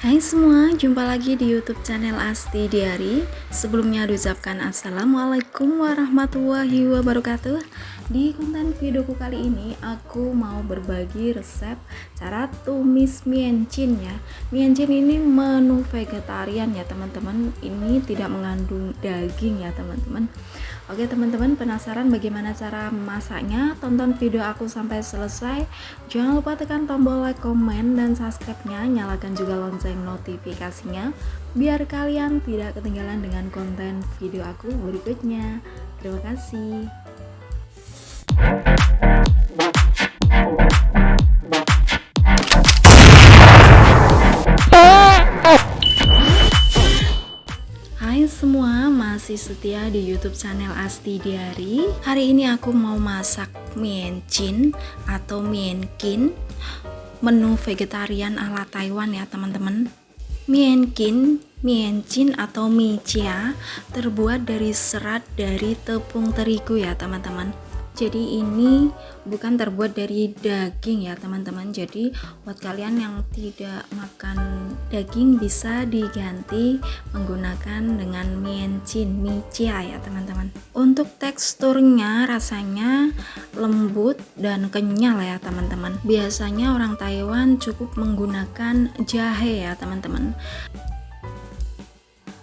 Hai semua, jumpa lagi di YouTube channel Asti Diary. Sebelumnya diucapkan Assalamualaikum warahmatullahi wabarakatuh. Di konten videoku kali ini aku mau berbagi resep cara tumis miencin ya. Miencin ini menu vegetarian ya teman-teman. Ini tidak mengandung daging ya teman-teman. Oke teman-teman, penasaran bagaimana cara memasaknya? Tonton video aku sampai selesai. Jangan lupa tekan tombol like, komen, dan subscribe-nya. Nyalakan juga lonceng notifikasinya biar kalian tidak ketinggalan dengan konten video aku berikutnya. Terima kasih. Hai semua, masih setia di YouTube channel Asti Diary. Hari ini aku mau masak miencin atau mienkin, menu vegetarian ala Taiwan ya teman-teman. Mienkin, miencin atau mie chia terbuat dari serat dari tepung terigu ya teman-teman. Jadi ini bukan terbuat dari daging ya teman-teman. Jadi buat kalian yang tidak makan daging bisa diganti menggunakan dengan miencin, mie chia ya teman-teman. Untuk teksturnya rasanya lembut dan kenyal ya teman-teman. Biasanya orang Taiwan cukup menggunakan jahe ya teman-teman.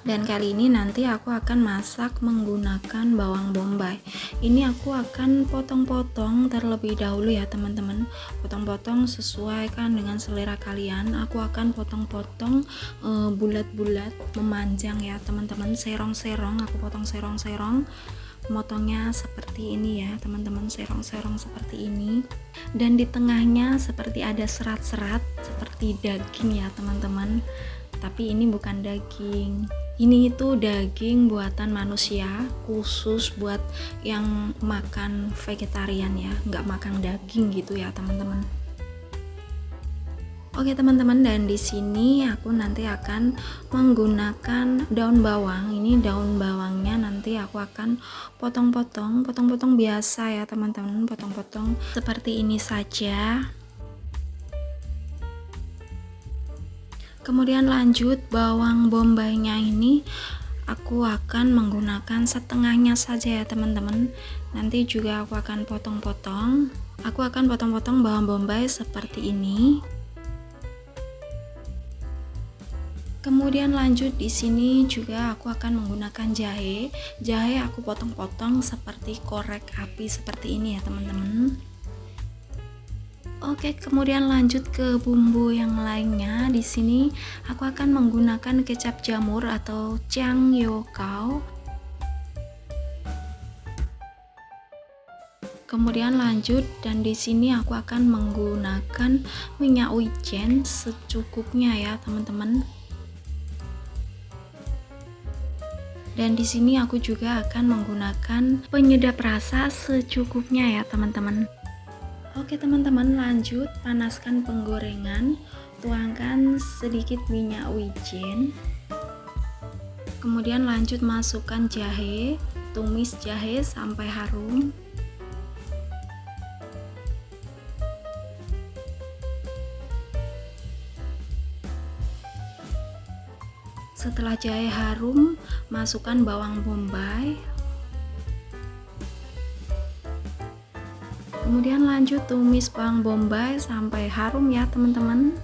Dan kali ini nanti aku akan masak menggunakan bawang bombay. Ini aku akan potong-potong terlebih dahulu ya teman-teman. Potong-potong sesuaikan dengan selera kalian. Aku akan potong-potong bulat-bulat, memanjang ya teman-teman. Serong-serong, aku potong serong-serong. Motongnya seperti ini ya teman-teman, serong-serong seperti ini. Dan di tengahnya seperti ada serat-serat seperti daging ya teman-teman. Tapi ini bukan daging. Ini itu daging buatan manusia, khusus buat yang makan vegetarian ya, nggak makan daging gitu ya teman-teman. Oke teman-teman, dan di sini aku nanti akan menggunakan daun bawang. Ini daun bawangnya nanti aku akan potong-potong biasa ya teman-teman, potong-potong seperti ini saja. Kemudian lanjut bawang bombaynya ini aku akan menggunakan setengahnya saja ya teman-teman. Nanti juga aku akan potong-potong. Aku akan potong-potong bawang bombay seperti ini. Kemudian lanjut di sini juga aku akan menggunakan jahe. Jahe aku potong-potong seperti korek api seperti ini ya teman-teman. Oke, kemudian lanjut ke bumbu yang lainnya. Di sini aku akan menggunakan kecap jamur atau Chang Yo Cao. Kemudian lanjut, dan di sini aku akan menggunakan minyak wijen secukupnya ya, teman-teman. Dan di sini aku juga akan menggunakan penyedap rasa secukupnya ya, teman-teman. Oke teman-teman, lanjut panaskan penggorengan, tuangkan sedikit minyak wijen, kemudian lanjut masukkan jahe, tumis jahe sampai harum. Setelah jahe harum, masukkan bawang bombay. Kemudian lanjut tumis bawang bombay sampai harum ya teman-teman.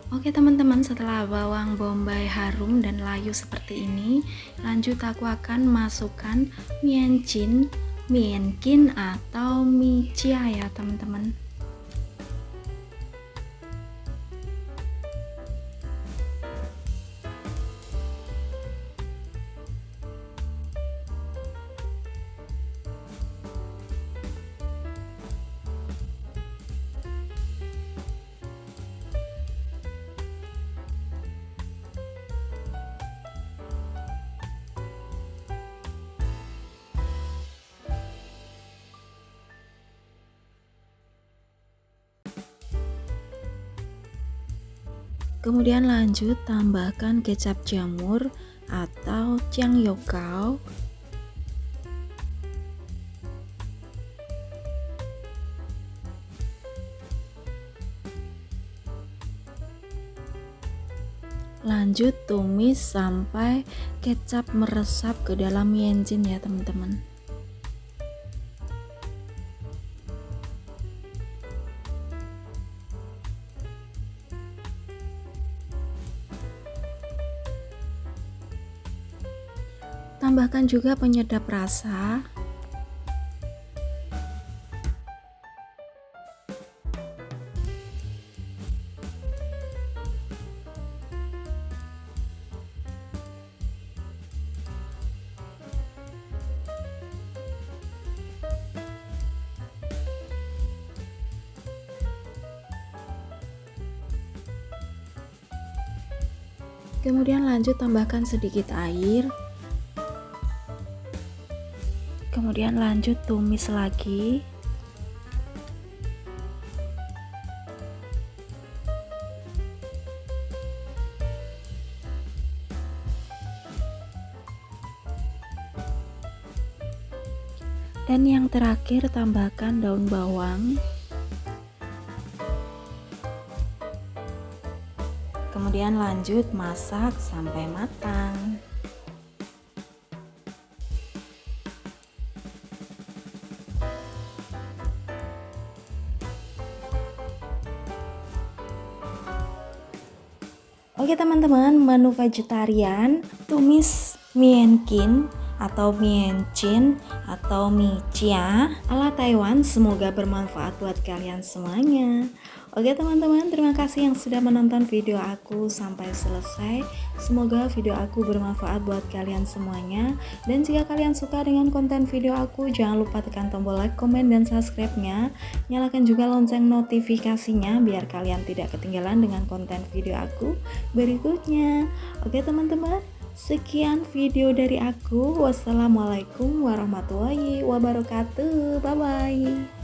Oke teman-teman, setelah bawang bombay harum dan layu seperti ini, lanjut aku akan masukkan miencin, mienkin atau mie chia ya teman-teman. Kemudian lanjut tambahkan kecap jamur atau changyokao. Lanjut tumis sampai kecap meresap ke dalam miencin ya teman-teman. Tambahkan juga penyedap rasa. Kemudian lanjut tambahkan sedikit air. Kemudian lanjut tumis lagi. Dan yang terakhir tambahkan daun bawang. Kemudian lanjut masak sampai matang. Oke teman-teman, menu vegetarian tumis miencin atau miencin atau mie chia ala Taiwan semoga bermanfaat buat kalian semuanya. Oke teman-teman, terima kasih yang sudah menonton video aku sampai selesai. Semoga video aku bermanfaat buat kalian semuanya. Dan jika kalian suka dengan konten video aku, jangan lupa tekan tombol like, komen, dan subscribe-nya. Nyalakan juga lonceng notifikasinya biar kalian tidak ketinggalan dengan konten video aku berikutnya. Oke teman-teman, sekian video dari aku. Wassalamualaikum warahmatullahi wabarakatuh. Bye bye.